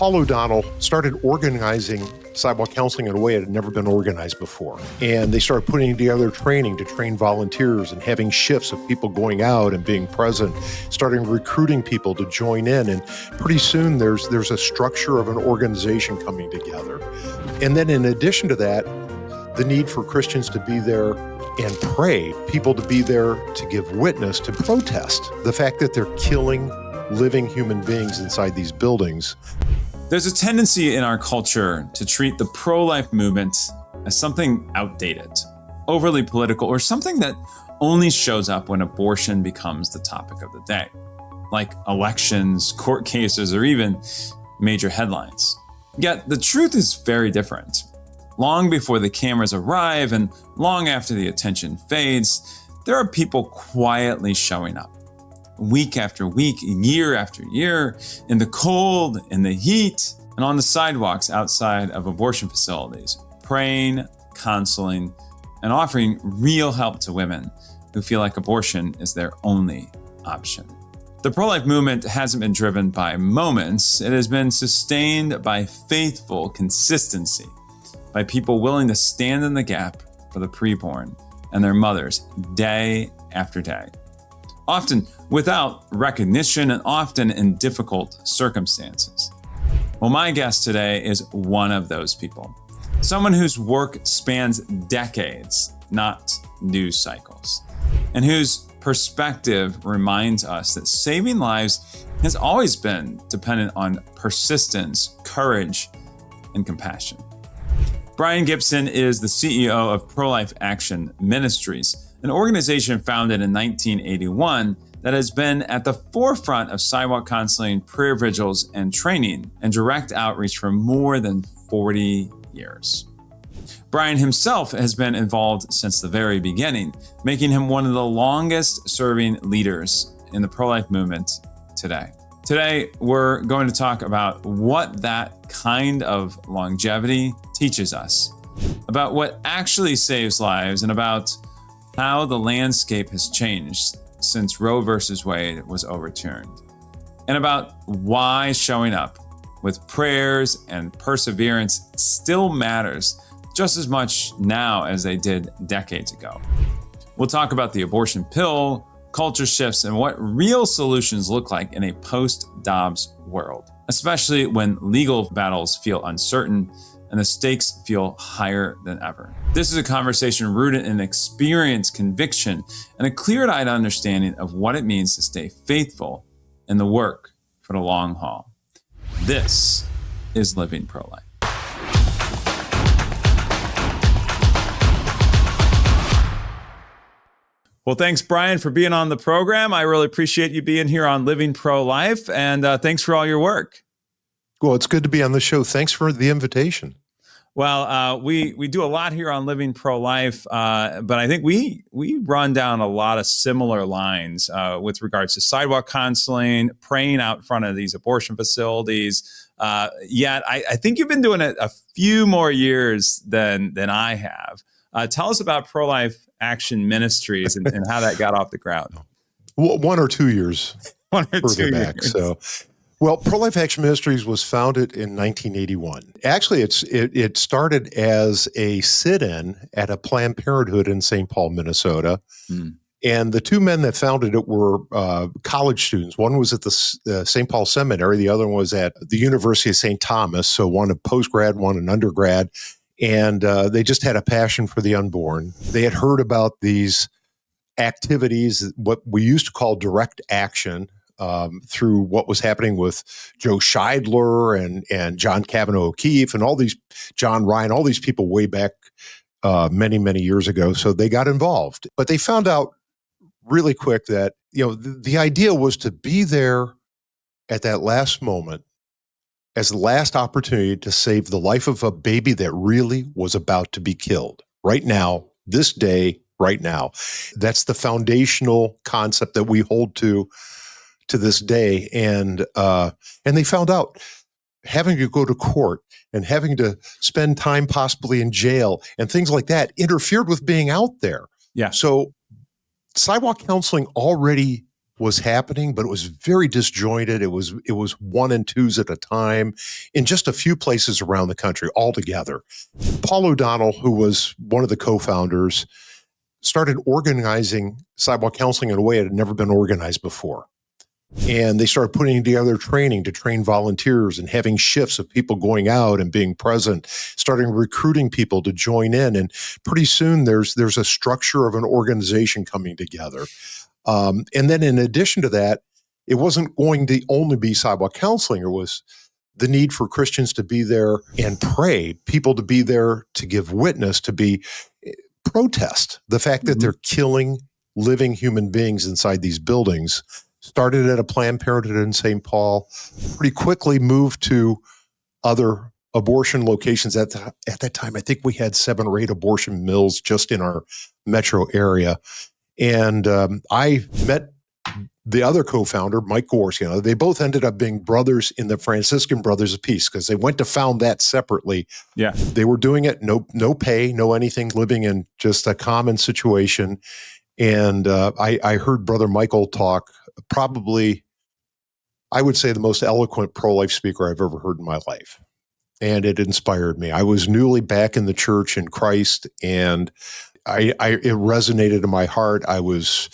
Paul O'Donnell started organizing sidewalk counseling in a way it had never been organized before. And they started putting together training to train volunteers and having shifts of people going out and being present, starting recruiting people to join in. And pretty soon there's a structure of an organization coming together. And then in addition to that, the need for Christians to be there and pray, people to be there to give witness, to protest the fact that they're killing living human beings inside these buildings. There's a tendency in our culture to treat the pro-life movement as something outdated, overly political, or something that only shows up when abortion becomes the topic of the day, like elections, court cases, or even major headlines. Yet the truth is very different. Long before the cameras arrive and long after the attention fades, there are people quietly showing up. Week after week, year after year, in the cold, in the heat, and on the sidewalks outside of abortion facilities, praying, counseling, and offering real help to women who feel like abortion is their only option. The pro-life movement hasn't been driven by moments. It has been sustained by faithful consistency, by people willing to stand in the gap for the preborn and their mothers day after day. Often without recognition and often in difficult circumstances. Well, my guest today is one of those people. Someone whose work spans decades, not news cycles, and whose perspective reminds us that saving lives has always been dependent on persistence, courage, and compassion. Brian Gibson is the CEO of Pro-Life Action Ministries, an organization founded in 1981 that has been at the forefront of sidewalk counseling, prayer vigils, and training and direct outreach for more than 40 years. Brian himself has been involved since the very beginning, making him one of the longest serving leaders in the pro-life movement today. Today, we're going to talk about what that kind of longevity teaches us, about what actually saves lives, and about how the landscape has changed since Roe versus Wade was overturned, and about why showing up with prayers and perseverance still matters just as much now as they did decades ago. We'll talk about the abortion pill, culture shifts, and what real solutions look like in a post-Dobbs world, especially when legal battles feel uncertain and the stakes feel higher than ever. This is a conversation rooted in experience, conviction, and a clear-eyed understanding of what it means to stay faithful in the work for the long haul. This is Living Pro-Life. Well, thanks, Brian, for being on the program. I really appreciate you being here on Living Pro-Life, and thanks for all your work. Well, it's good to be on the show. Thanks for the invitation. Well, we do a lot here on Living Pro-Life, but I think we run down a lot of similar lines with regards to sidewalk counseling, praying out front of these abortion facilities. Yet I think you've been doing it a few more years than I have. Tell us about Pro-Life Action Ministries and how that got off the ground. 1 or 2 years further back. Years. So, well, Pro-Life Action Ministries was founded in 1981. Actually, it started as a sit-in at a Planned Parenthood in St. Paul, Minnesota. And the two men that founded it were college students. One was at the St. Paul Seminary. The other one was at the University of St. Thomas. So one a postgrad, one an undergrad. And they just had a passion for the unborn. They had heard about these activities, what we used to call direct action, through what was happening with Joe Scheidler and John Kavanaugh O'Keefe and all these, John Ryan, all these people way back many, many years ago. So they got involved. But they found out really quick that, the idea was to be there at that last moment as the last opportunity to save the life of a baby that really was about to be killed right now, this day, right now. That's the foundational concept that we hold to this day. And they found out having to go to court and having to spend time possibly in jail and things like that interfered with being out there. Yeah. So sidewalk counseling already was happening, but it was very disjointed. It was one and twos at a time in just a few places around the country all together. Paul O'Donnell, who was one of the co-founders, started organizing sidewalk counseling in a way it had never been organized before. And they started putting together training to train volunteers and having shifts of people going out and being present, starting recruiting people to join in. And pretty soon there's a structure of an organization coming together. And then in addition to that, it wasn't going to only be sidewalk counseling. It was the need for Christians to be there and pray, people to be there to give witness, to be protest the fact that they're killing living human beings inside these buildings. Started at a Planned Parenthood in St. Paul, pretty quickly moved to other abortion locations. At that time, I think we had 7 or 8 abortion mills just in our metro area. And I met the other co-founder, Mike Gorski. They both ended up being brothers in the Franciscan Brothers of Peace because they went to found that separately. Yeah, they were doing it, no pay, no anything, living in just a common situation. And I heard Brother Michael talk, probably, I would say, the most eloquent pro-life speaker I've ever heard in my life. And it inspired me. I was newly back in the church in Christ, and it resonated in my heart. I was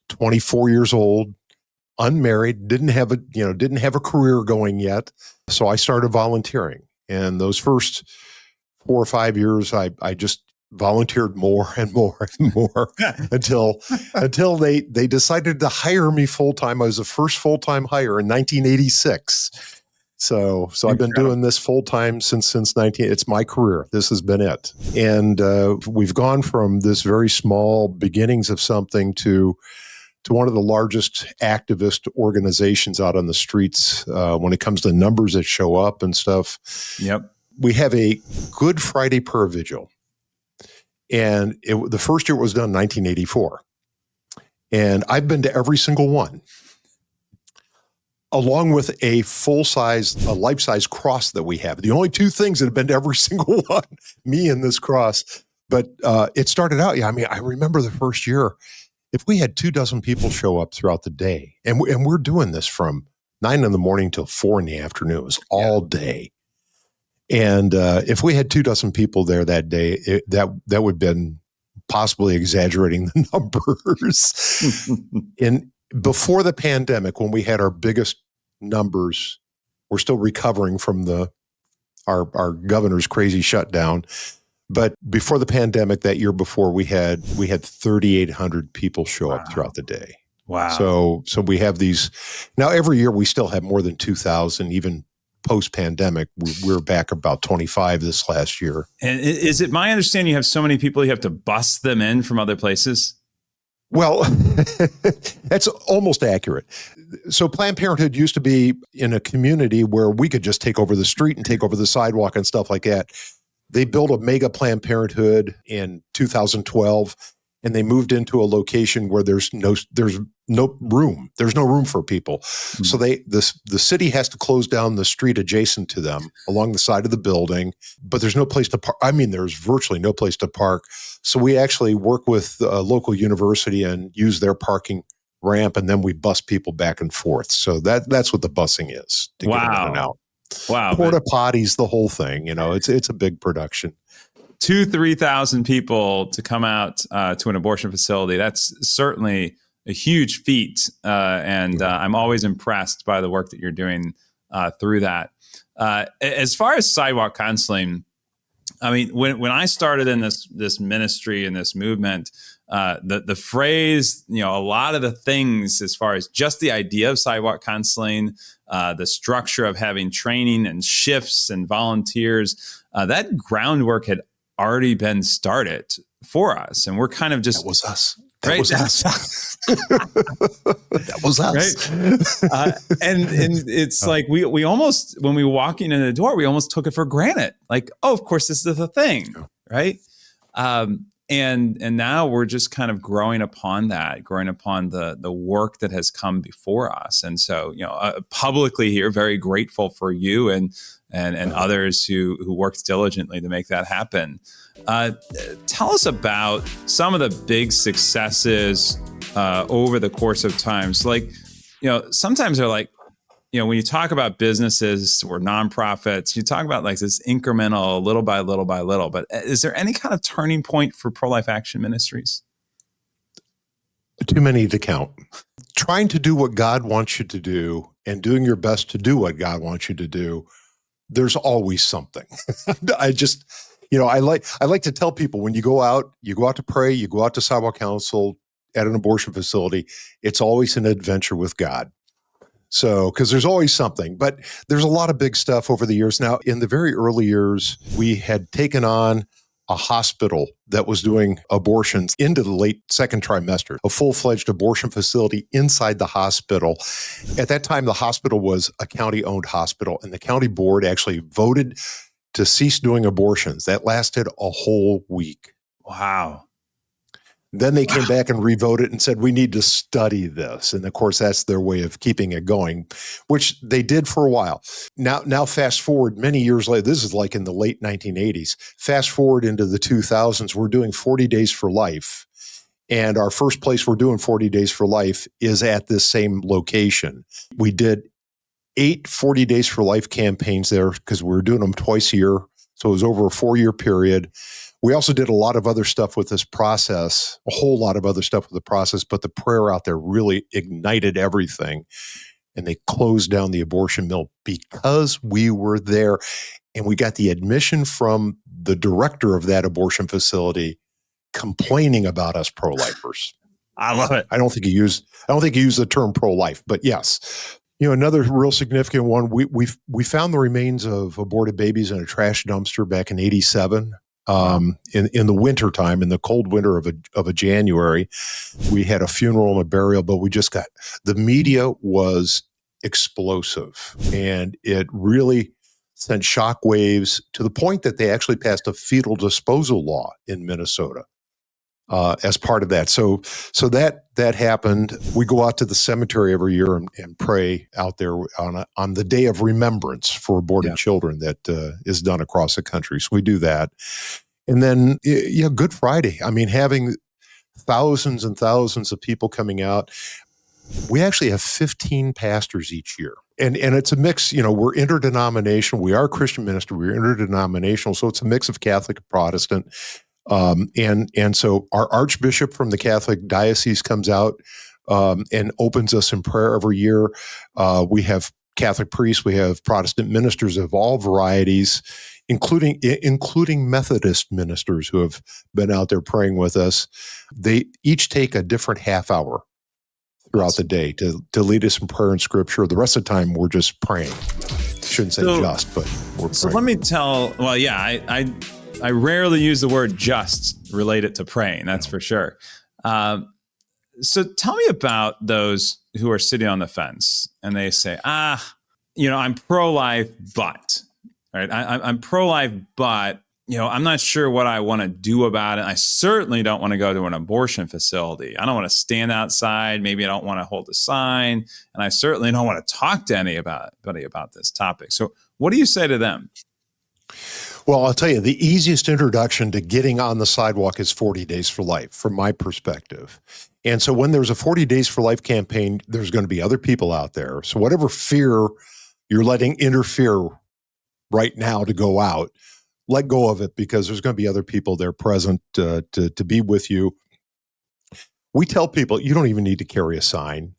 24 years old, unmarried, didn't have a career going yet. So I started volunteering. And those first 4 or 5 years, I just volunteered more and more and more until they decided to hire me full-time. I was the first full-time hire in 1986. So I've been doing this full-time since it's my career. This has been it. And we've gone from this very small beginnings of something to one of the largest activist organizations out on the streets when it comes to numbers that show up and stuff. Yep. We have a Good Friday prayer vigil. And the first year it was done in 1984. And I've been to every single one, along with a a life-size cross that we have. The only 2 things that have been to every single one, me and this cross. But it started out, I remember the first year, if we had 24 people show up throughout the day, and we're doing this from 9 in the morning till 4 in the afternoon, it was all day. And if we had 24 people there that day, that would have been possibly exaggerating the numbers. Before the pandemic, when we had our biggest numbers, we're still recovering from our governor's crazy shutdown. But before the pandemic, that year before, we had 3,800 people show up throughout the day. Wow! So we have these now. Every year, we still have more than 2,000, even post-pandemic. We're back about 25 this last year. And is it my understanding you have so many people you have to bus them in from other places? Well, that's almost accurate. So Planned Parenthood used to be in a community where we could just take over the street and take over the sidewalk and stuff like that. They built a mega Planned Parenthood in 2012, and they moved into a location where there's no room. There's no room for people. Mm-hmm. So the city has to close down the street adjacent to them along the side of the building, but there's no place to park. There's virtually no place to park. So we actually work with a local university and use their parking ramp, and then we bus people back and forth. So that's what the busing is to get in and out. Wow. Porta potties, the whole thing, it's a big production. 2,000-3,000 people to come out to an abortion facility. That's certainly a huge feat. And I'm always impressed by the work that you're doing through that. As far as sidewalk counseling, when I started in this ministry and this movement, the phrase, a lot of the things as far as just the idea of sidewalk counseling, the structure of having training and shifts and volunteers, that groundwork had already been started for us. And we're kind of just... That was us. Right? Was us. That was us. Right? And it's like we almost, when we walk in the door, we almost took it for granted. Like, oh, of course, this is the thing, right? And now we're just kind of growing upon the work that has come before us. And so, publicly here, very grateful for you and others who worked diligently to make that happen. Tell us about some of the big successes over the course of time. So like, sometimes they're like, when you talk about businesses or nonprofits, you talk about like this incremental, little by little by little. But is there any kind of turning point for Pro-Life Action Ministries? Too many to count. Trying to do what God wants you to do and doing your best to do what God wants you to do, there's always something. I like to tell people, when you go out to pray, you go out to Sidewalk Council at an abortion facility, it's always an adventure with God. So, because there's always something, but there's a lot of big stuff over the years. Now, in the very early years, we had taken on a hospital that was doing abortions into the late second trimester, a full-fledged abortion facility inside the hospital. At that time, the hospital was a county-owned hospital, and the county board actually voted to cease doing abortions. That lasted a whole week. Wow. Then they came back and revoted and said, we need to study this. And of course, that's their way of keeping it going, which they did for a while. Now fast forward many years later, this is like in the late 1980s, fast forward into the 2000s, we're doing 40 Days for Life. And our first place we're doing 40 Days for Life is at this same location. We did 8 40 Days for Life campaigns there because we were doing them twice a year. So it was over a 4-year period. We also did a lot of other stuff with this process, a whole lot of other stuff with the process, but the prayer out there really ignited everything. And they closed down the abortion mill because we were there. And we got the admission from the director of that abortion facility complaining about us pro-lifers. I love it. I don't think he used the term pro-life, but yes. Another real significant one, we found the remains of aborted babies in a trash dumpster back in 87. In the winter time, in the cold winter of a January, we had a funeral and a burial, but the media was explosive, and it really sent shockwaves to the point that they actually passed a fetal disposal law in Minnesota as part of that. So that happened. We go out to the cemetery every year and pray out there on the Day of Remembrance for aborted children that is done across the country. So we do that. And then, Good Friday. I mean, having thousands and thousands of people coming out. We actually have 15 pastors each year. And it's a mix, we're interdenominational. We are a Christian ministry. We're interdenominational. So it's a mix of Catholic and Protestant. And so our Archbishop from the Catholic diocese comes out and opens us in prayer every year. We have Catholic priests. We have Protestant ministers of all varieties, including Methodist ministers who have been out there praying with us. They each take a different half hour throughout the day to lead us in prayer and scripture. The rest of the time, we're just praying. Shouldn't say just, but we're praying. So let me tell, I rarely use the word just related to praying, that's for sure. So tell me about those who are sitting on the fence and they say, I'm pro-life, but... Right. I'm pro-life, but, I'm not sure what I want to do about it. I certainly don't want to go to an abortion facility. I don't want to stand outside. Maybe I don't want to hold a sign. And I certainly don't want to talk to anybody about this topic. So what do you say to them? Well, I'll tell you, the easiest introduction to getting on the sidewalk is 40 Days for Life, from my perspective. And so when there's a 40 Days for Life campaign, there's going to be other people out there. So whatever fear you're letting interfere right now to go out, let go of it, because there's going to be other people there present to be with you. We tell people you don't even need to carry a sign.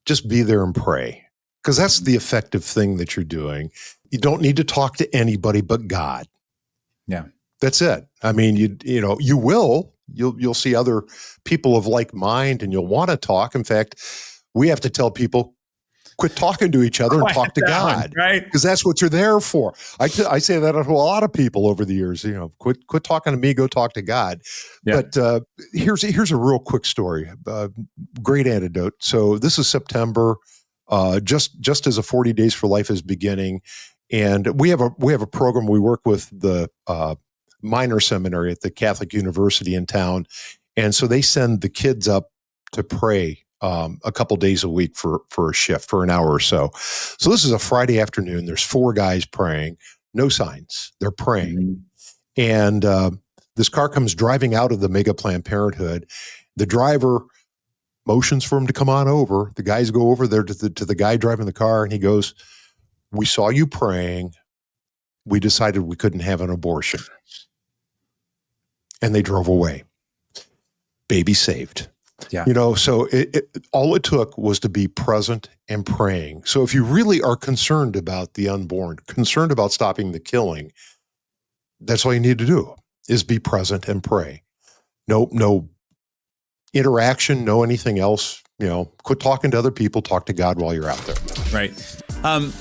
Just be there and pray, because that's the effective thing that you're doing. You don't need to talk to anybody but God. Yeah. That's it. I mean, you'll see other people of like mind and you'll want to talk. In fact, we have to tell people, quit talking to each other and talk to God, right? Because that's what you're there for. I say that to a lot of people over the years. Quit talking to me, go talk to God. Yeah. But here's a real quick story. Great antidote. So this is September, just as a 40 Days for Life is beginning, and we have a program. We work with the minor seminary at the Catholic University in town, and so they send the kids up to pray a couple days a week for a shift for an hour or so. So this is a Friday afternoon. There's 4 guys praying, no signs. They're praying. Mm-hmm. And this car comes driving out of the mega Planned Parenthood. The driver motions for him to come on over. The guys go over there to the guy driving the car, and he goes, "We saw you praying. We decided we couldn't have an abortion." And they drove away. Baby saved. Yeah. So all it took was to be present and praying. So if you really are concerned about the unborn, concerned about stopping the killing, that's all you need to do is be present and pray. No interaction, no anything else. Quit talking to other people, talk to God while you're out there. Right.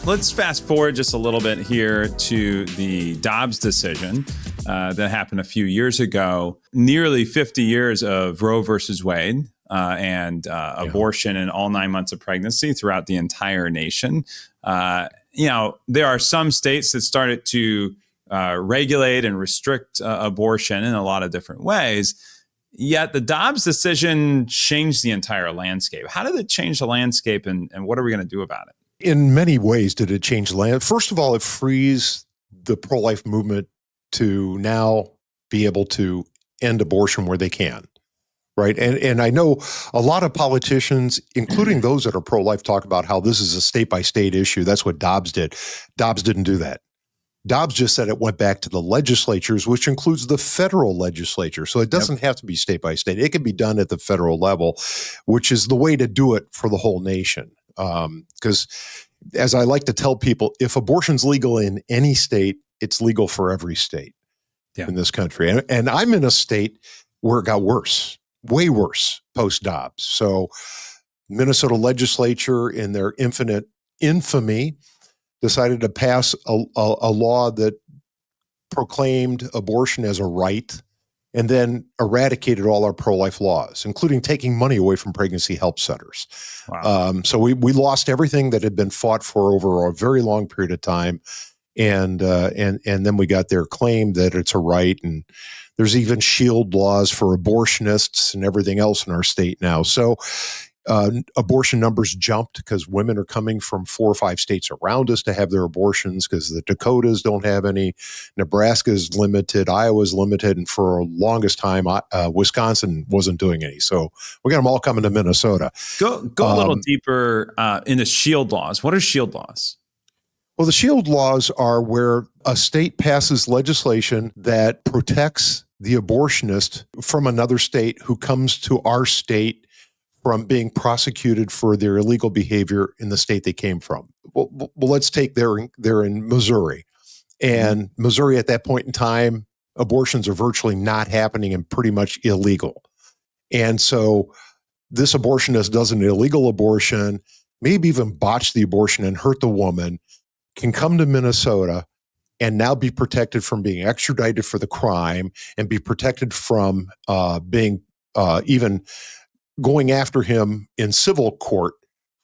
Let's fast forward just a little bit here to the Dobbs decision that happened a few years ago. Nearly 50 years of Roe versus Wade and abortion in all 9 months of pregnancy throughout the entire nation. There are some states that started to regulate and restrict abortion in a lot of different ways. Yet the Dobbs decision changed the entire landscape. How did it change the landscape, and what are we going to do about it? In many ways, did it change the land? First of all, it frees the pro-life movement to now be able to end abortion where they can, right? And I know a lot of politicians, including those that are pro-life, talk about how this is a state-by-state issue. That's what Dobbs did. Dobbs didn't do that. Dobbs just said it went back to the legislatures, which includes the federal legislature. So it doesn't have to be state by state. It can be done at the federal level, which is the way to do it for the whole nation. Because as I like to tell people, if abortion's legal in any state, it's legal for every state in this country. And I'm in a state where it got worse, way worse post-Dobbs. So Minnesota legislature, in their infinite infamy, decided to pass a law that proclaimed abortion as a right and then eradicated all our pro-life laws, including taking money away from pregnancy help centers. Wow. So we lost everything that had been fought for over a very long period of time. And then we got their claim that it's a right. And there's even shield laws for abortionists and everything else in our state now. So abortion numbers jumped because women are coming from 4 or 5 states around us to have their abortions because the Dakotas don't have any. Nebraska's limited, Iowa's limited, and for the longest time, Wisconsin wasn't doing any. So we got them all coming to Minnesota. Go a little deeper into shield laws. What are shield laws? Well, the shield laws are where a state passes legislation that protects the abortionist from another state who comes to our state from being prosecuted for their illegal behavior in the state they came from. Well, let's take they're in Missouri. And Missouri at that point in time, abortions are virtually not happening and pretty much illegal. And so this abortionist does an illegal abortion, maybe even botch the abortion and hurt the woman, can come to Minnesota and now be protected from being extradited for the crime and be protected from being even going after him in civil court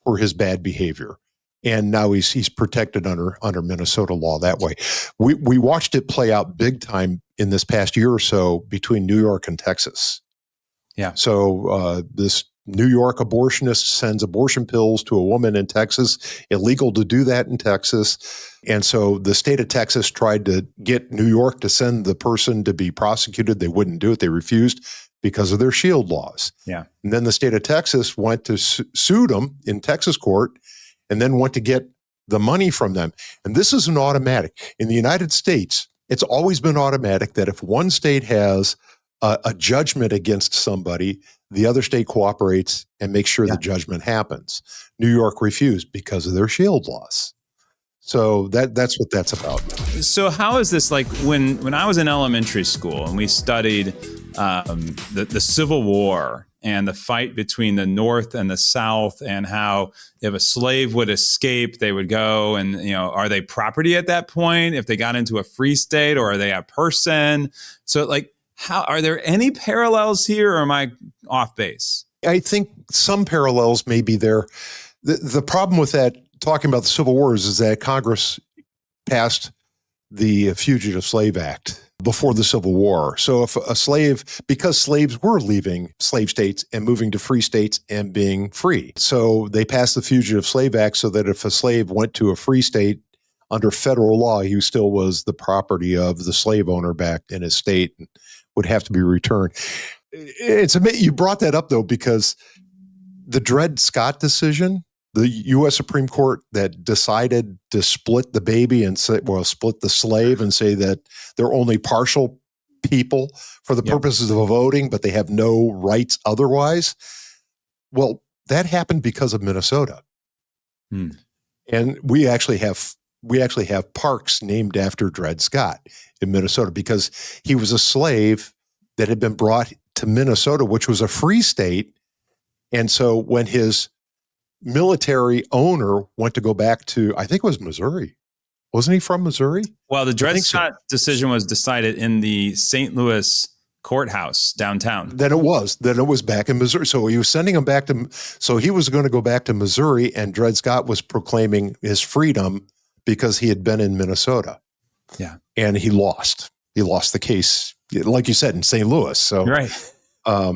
for his bad behavior. And now he's protected under Minnesota law that way. We watched it play out big time in this past year or so between New York and Texas. Yeah. So this New York abortionist sends abortion pills to a woman in Texas, illegal to do that in Texas. And so the state of Texas tried to get New York to send the person to be prosecuted. They wouldn't do it. They refused because of their shield laws. Yeah. And then the state of Texas went to sue them in Texas court and then went to get the money from them. And this is an automatic. In the United States, it's always been automatic that if one state has a judgment against somebody, the other state cooperates and makes sure the judgment happens. New York refused because of their shield laws. So that's what that's about. So how is this like when I was in elementary school and we studied the Civil War and the fight between the North and the South and how if a slave would escape, they would go and, are they property at that point if they got into a free state, or are they a person? So how are there any parallels here, or am I off base? I think some parallels may be there. The problem with that, talking about the Civil Wars, is that Congress passed the Fugitive Slave Act before the Civil War. So if a slave, because slaves were leaving slave states and moving to free states and being free. So they passed the Fugitive Slave Act so that if a slave went to a free state under federal law, he still was the property of the slave owner back in his state and would have to be returned. You brought that up though, because the Dred Scott decision, the U.S. Supreme Court that decided to split the baby and split the slave and say that they're only partial people for the purposes of voting, but they have no rights otherwise. Well, that happened because of Minnesota. And we actually have parks named after Dred Scott in Minnesota because he was a slave that had been brought to Minnesota, which was a free state. And so when his military owner went to go back to, I think it was Missouri. Wasn't he from Missouri? Well, the Dred Scott decision was decided in the St. Louis courthouse downtown. Then it was back in Missouri. So he was sending him back to, so he was going to go back to Missouri, and Dred Scott was proclaiming his freedom because he had been in Minnesota. Yeah. And he lost the case, like you said, in St. Louis. So, right.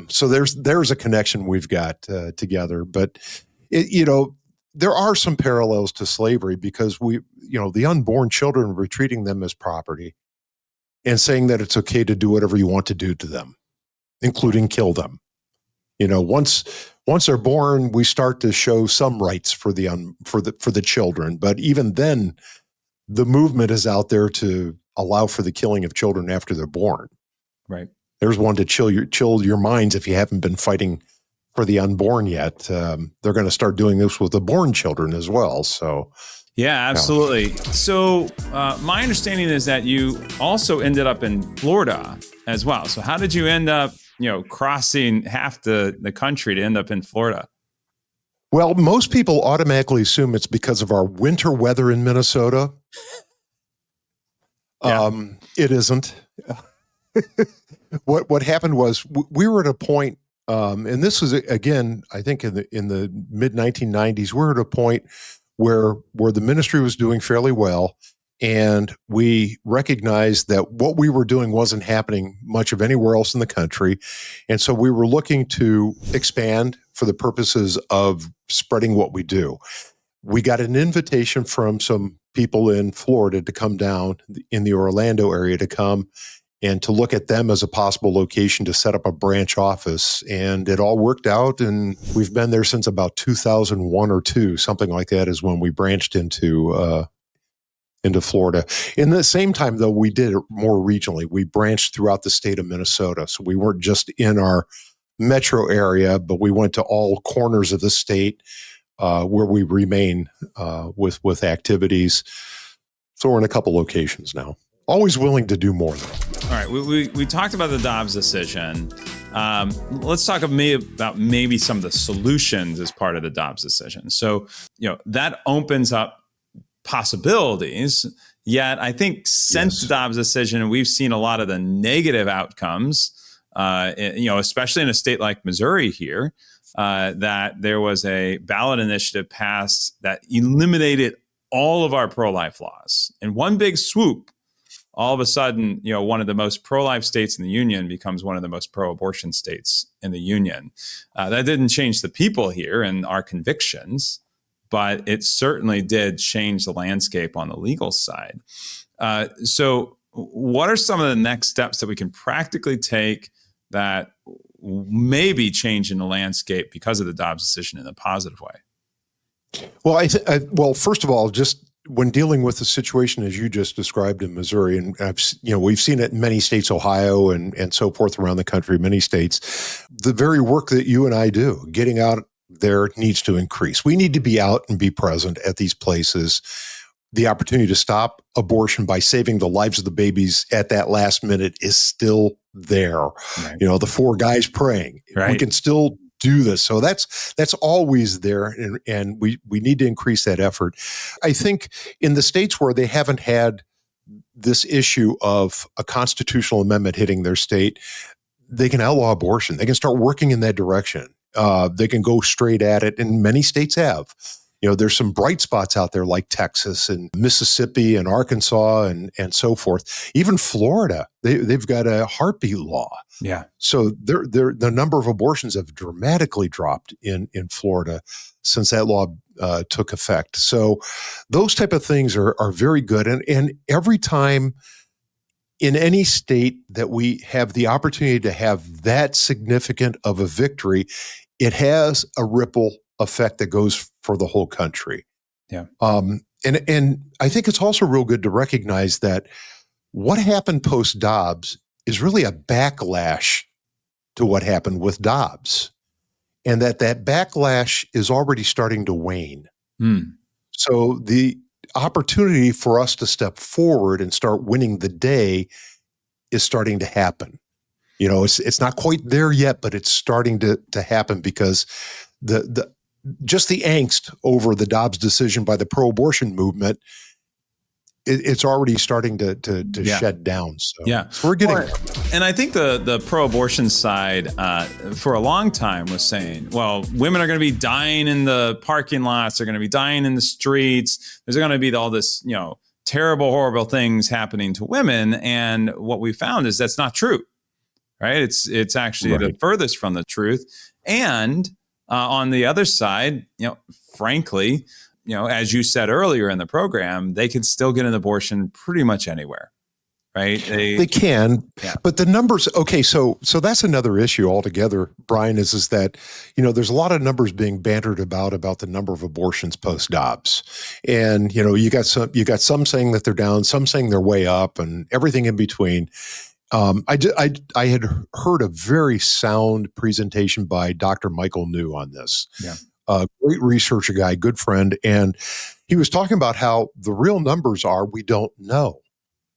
So there's a connection we've got together, but there are some parallels to slavery because the unborn children, we're treating them as property and saying that it's okay to do whatever you want to do to them, including kill them. Once they're born, we start to show some rights for the children, but even then, the movement is out there to allow for the killing of children after they're born. Right. There's one to chill your minds if you haven't been fighting for the unborn yet. They're going to start doing this with the born children as well. So, yeah, absolutely. So my understanding is that you also ended up in Florida as well. So how did you end up, crossing half the country to end up in Florida? Well, most people automatically assume it's because of our winter weather in Minnesota. It isn't. What happened was we were at a point, and this was again, I think in the mid 1990s, we were at a point where the ministry was doing fairly well, and we recognized that what we were doing wasn't happening much of anywhere else in the country, and so we were looking to expand for the purposes of spreading what we do. We got an invitation from some people in Florida to come down in the Orlando area to come and to look at them as a possible location to set up a branch office. And it all worked out, and we've been there since about 2001 or 2, something like that is when we branched into Florida. In the same time, though, we did it more regionally. We branched throughout the state of Minnesota. So we weren't just in our metro area, but we went to all corners of the state where we remain with activities. So we're in a couple locations now. Always willing to do more, though. All right, we talked about the Dobbs decision. Let's talk about maybe some of the solutions as part of the Dobbs decision. So, that opens up possibilities. Yet, I think since the Dobbs decision, we've seen a lot of the negative outcomes. Especially in a state like Missouri here, that there was a ballot initiative passed that eliminated all of our pro-life laws in one big swoop. All of a sudden, one of the most pro-life states in the union becomes one of the most pro-abortion states in the union. That didn't change the people here and our convictions, but it certainly did change the landscape on the legal side. So what are some of the next steps that we can practically take that may be changing the landscape because of the Dobbs decision in a positive way? Well, first of all, just when dealing with the situation as you just described in Missouri, and we've seen it in many states, Ohio and so forth around the country, many states, the very work that you and I do, getting out there needs to increase. We need to be out and be present at these places. The opportunity to stop abortion by saving the lives of the babies at that last minute is still there. Right. The 4 guys praying. Right. We can still do this. So that's always there, and we need to increase that effort. I think in the states where they haven't had this issue of a constitutional amendment hitting their state, they can outlaw abortion. They can start working in that direction. They can go straight at it, and many states have. There's some bright spots out there like Texas and Mississippi and Arkansas and so forth. Even Florida, they've got a heartbeat law. Yeah. So the number of abortions have dramatically dropped in Florida since that law took effect. So those type of things are very good. And every time in any state that we have the opportunity to have that significant of a victory, it has a ripple effect that goes for the whole country. Yeah. And I think it's also real good to recognize that what happened post Dobbs is really a backlash to what happened with Dobbs, and that backlash is already starting to wane. So the opportunity for us to step forward and start winning the day is starting to happen. It's not quite there yet, but it's starting to happen, because the just the angst over the Dobbs decision by the pro-abortion movement, it's already starting to shed down. So, so we're getting there. And I think the pro-abortion side for a long time was saying, well, women are going to be dying in the parking lots, they're going to be dying in the streets, there's going to be all this, terrible, horrible things happening to women. And what we found is that's not true, right? It's actually the furthest from the truth. And on the other side, frankly, as you said earlier in the program, they can still get an abortion pretty much anywhere, right? They can, but the numbers. Okay, so that's another issue altogether, Brian. Is that there's a lot of numbers being bantered about the number of abortions post Dobbs, and you got some saying that they're down, some saying they're way up, and everything in between. I had heard a very sound presentation by Dr. Michael New on this. Yeah. A great researcher guy, good friend. And he was talking about how the real numbers are, we don't know,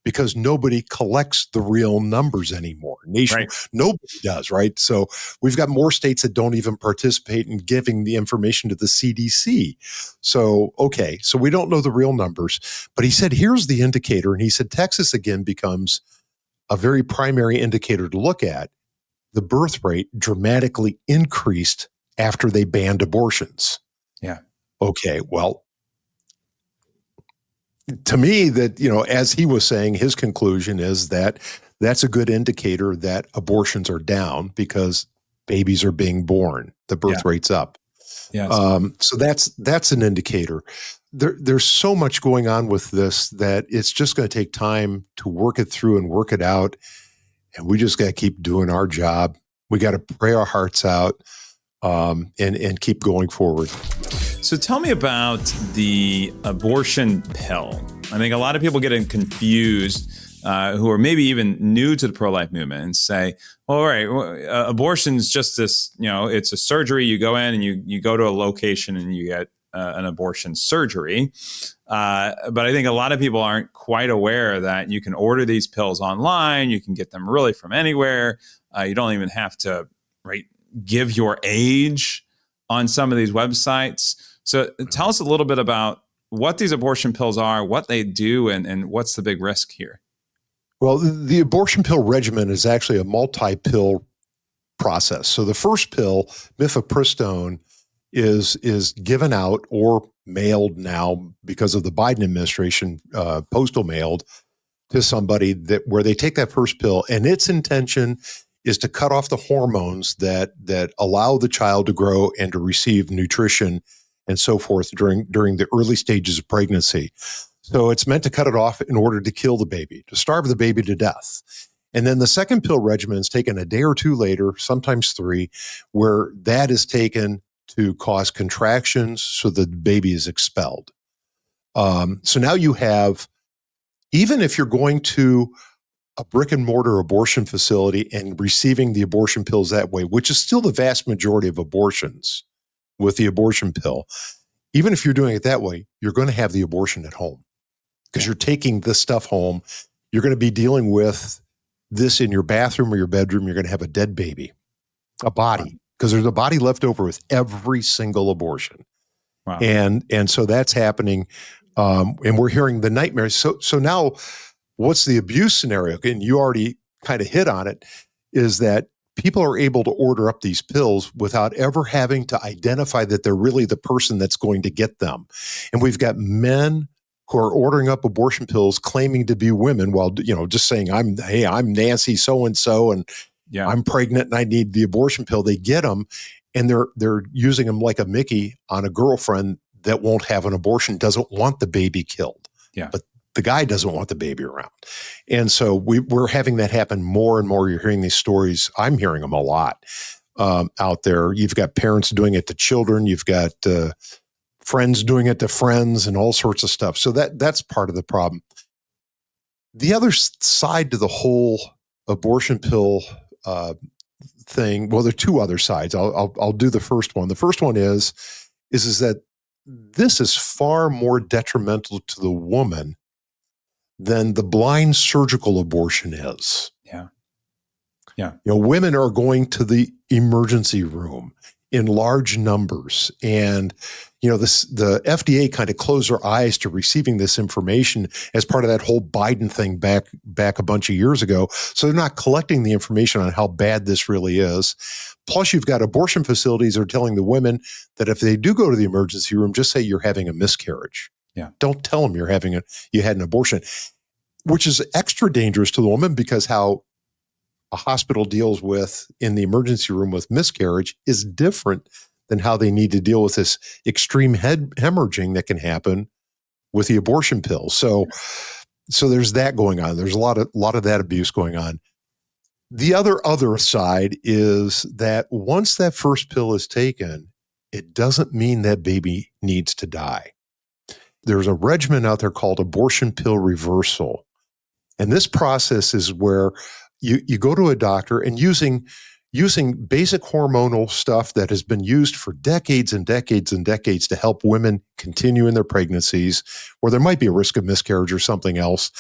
because nobody collects the real numbers anymore. Nobody does, right? So we've got more states that don't even participate in giving the information to the CDC. So we don't know the real numbers. But he said, here's the indicator. And he said, Texas again becomes a very primary indicator to look at. The birth rate dramatically increased after they banned abortions. Yeah. Okay. Well, to me, that, as he was saying, his conclusion is that that's a good indicator that abortions are down because babies are being born. The birth rate's up. Yeah. So that's an indicator. There's so much going on with this that it's just going to take time to work it through and work it out. And we just got to keep doing our job. We got to pray our hearts out. And keep going forward. So tell me about the abortion pill. I think a lot of people get confused who are maybe even new to the pro-life movement and say, well, all right, abortion is just this, it's a surgery. You go in and you go to a location and you get an abortion surgery. But I think a lot of people aren't quite aware that you can order these pills online. You can get them really from anywhere. You don't even have to, give your age on some of these websites. So tell us a little bit about what these abortion pills are, what they do, and what's the big risk here. Well, the abortion pill regimen is actually a multi-pill process. So the first pill, mifepristone, is given out or mailed now because of the Biden administration, postal mailed to somebody where they take that first pill, and its intention is to cut off the hormones that allow the child to grow and to receive nutrition and so forth during the early stages of pregnancy. So it's meant to cut it off in order to kill the baby, to starve the baby to death. And then the second pill regimen is taken a day or two later, sometimes 3, where that is taken to cause contractions so the baby is expelled. So now you have, even if you're going to a brick and mortar abortion facility and receiving the abortion pills that way, which is still the vast majority of abortions with the abortion pill, even if you're doing it that way, you're going to have the abortion at home because you're taking this stuff home. You're going to be dealing with this in your bathroom or your bedroom. You're going to have a dead baby, a body, because there's a body left over with every single abortion. Wow. And so that's happening. And we're hearing the nightmares. So now, what's the abuse scenario? And you already kind of hit on it, is that people are able to order up these pills without ever having to identify that they're really the person that's going to get them. And we've got men who are ordering up abortion pills claiming to be women while, just saying, I'm Nancy so-and-so and I'm pregnant and I need the abortion pill. They get them and they're using them like a Mickey on a girlfriend that won't have an abortion, doesn't want the baby killed. Yeah. But the guy doesn't want the baby around. And so we're having that happen more and more. You're hearing these stories. I'm hearing them a lot. out there. You've got parents doing it to children. You've got friends doing it to friends and all sorts of stuff. So that's part of the problem. The other side to the whole abortion pill thing, well, there are two other sides. I'll do the first one. The first one is that this is far more detrimental to the woman than the blind surgical abortion is. Yeah. Women are going to the emergency room in large numbers. And, the FDA kind of closed their eyes to receiving this information as part of that whole Biden thing back a bunch of years ago. So they're not collecting the information on how bad this really is. Plus, you've got abortion facilities that are telling the women that if they do go to the emergency room, just say you're having a miscarriage. Yeah. Don't tell them you had an abortion, which is extra dangerous to the woman because how a hospital deals with in the emergency room with miscarriage is different than how they need to deal with this extreme hemorrhaging that can happen with the abortion pill. So there's that going on. There's a lot of that abuse going on. The other side is that once that first pill is taken, it doesn't mean that baby needs to die. There's a regimen out there called abortion pill reversal. And this process is where you go to a doctor and using basic hormonal stuff that has been used for decades and decades and decades to help women continue in their pregnancies, where there might be a risk of miscarriage or something else.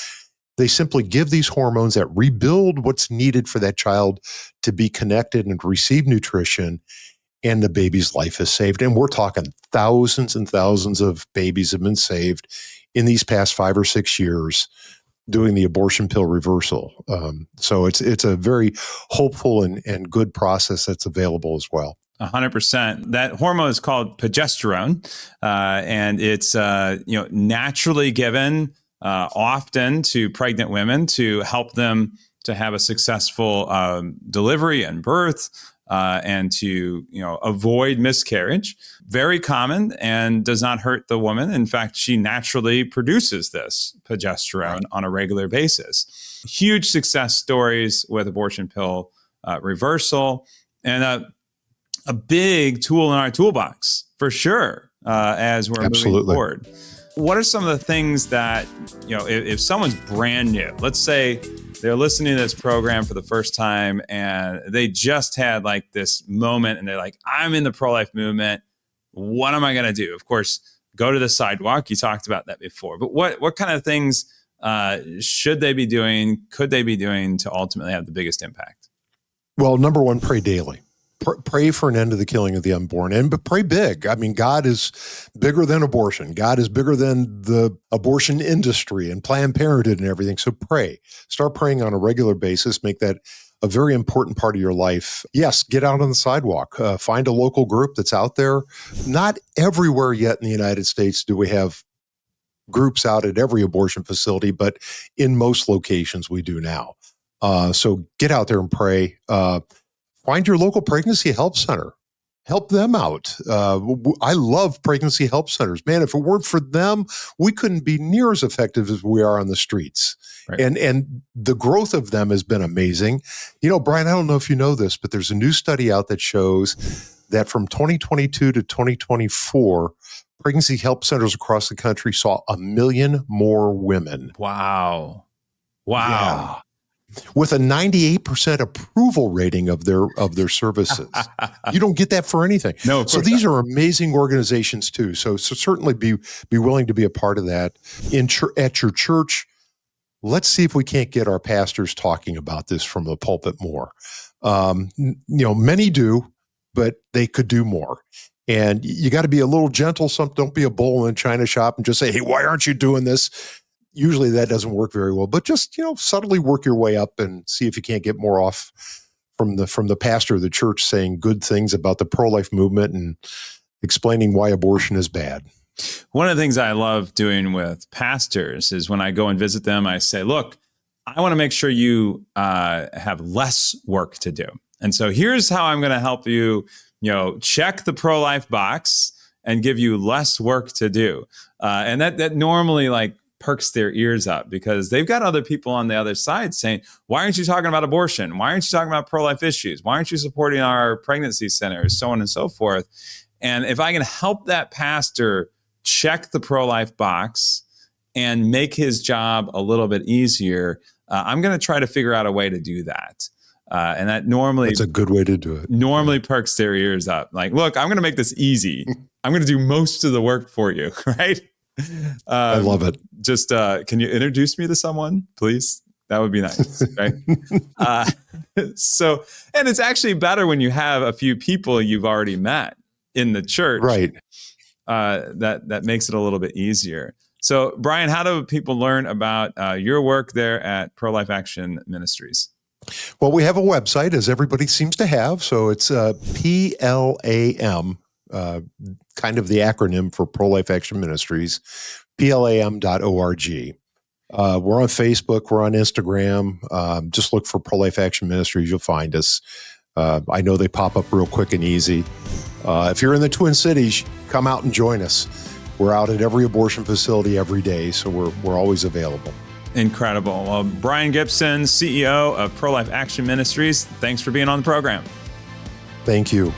They simply give these hormones that rebuild what's needed for that child to be connected and receive nutrition, and the baby's life is saved. And we're talking thousands and thousands of babies have been saved in these past 5 or 6 years doing the abortion pill reversal. So it's a very hopeful and good process that's available as well. 100%. That hormone is called progesterone, and it's naturally given often to pregnant women to help them to have a successful delivery and birth, and to avoid miscarriage. Very common and does not hurt the woman. In fact, she naturally produces this progesterone on a regular basis. Huge success stories with abortion pill reversal, and a big tool in our toolbox for sure as we're moving forward. What are some of the things that, if someone's brand new, let's say they're listening to this program for the first time and they just had like this moment and they're like, I'm in the pro-life movement. What am I going to do? Of course, go to the Sidewalk. You talked about that before. But what kind of things should they be doing, could they be doing to ultimately have the biggest impact? Well, number one, pray daily. Pray for an end to the killing of the unborn, but pray big. I mean, God is bigger than abortion. God is bigger than the abortion industry and Planned Parenthood and everything. So pray. Start praying on a regular basis. Make that a very important part of your life. Yes, get out on the sidewalk. Find a local group that's out there. Not everywhere yet in the United States do we have groups out at every abortion facility, but in most locations we do now. So get out there and pray. Find your local pregnancy help center. Help them out. I love pregnancy help centers. Man, if it weren't for them, we couldn't be near as effective as we are on the streets. Right. And the growth of them has been amazing. Brian, I don't know if you know this, but there's a new study out that shows that from 2022 to 2024, pregnancy help centers across the country saw 1 million more women. Wow. Yeah. With a 98% approval rating of their services. You don't get that for anything. No, so these are amazing organizations too. So certainly be willing to be a part of that. At your church, let's see if we can't get our pastors talking about this from the pulpit more. Many do, but they could do more. And you got to be a little gentle. Don't be a bull in a china shop and just say, hey, why aren't you doing this? Usually that doesn't work very well, but just, subtly work your way up and see if you can't get more off from the pastor of the church saying good things about the pro-life movement and explaining why abortion is bad. One of the things I love doing with pastors is when I go and visit them, I say, look, I want to make sure you have less work to do. And so here's how I'm going to help you, check the pro-life box and give you less work to do. And that normally perks their ears up because they've got other people on the other side saying, why aren't you talking about abortion? Why aren't you talking about pro-life issues? Why aren't you supporting our pregnancy centers, so on and so forth? And if I can help that pastor check the pro-life box and make his job a little bit easier, I'm going to try to figure out a way to do that. And that's a good way to do it. Normally perks their ears up. Like, look, I'm going to make this easy. I'm going to do most of the work for you, right? I love it. Just can you introduce me to someone, please? That would be nice, right? And it's actually better when you have a few people you've already met in the church, right? That makes it a little bit easier. So, Brian, how do people learn about your work there at Pro-Life Action Ministries? Well, we have a website, as everybody seems to have. So it's PLAM, kind of the acronym for Pro-Life Action Ministries, PLAM.org. We're on Facebook. We're on Instagram. Just look for Pro-Life Action Ministries. You'll find us. I know they pop up real quick and easy. If you're in the Twin Cities, come out and join us. We're out at every abortion facility every day, so we're always available. Incredible. Well, Brian Gibson, CEO of Pro-Life Action Ministries, thanks for being on the program. Thank you.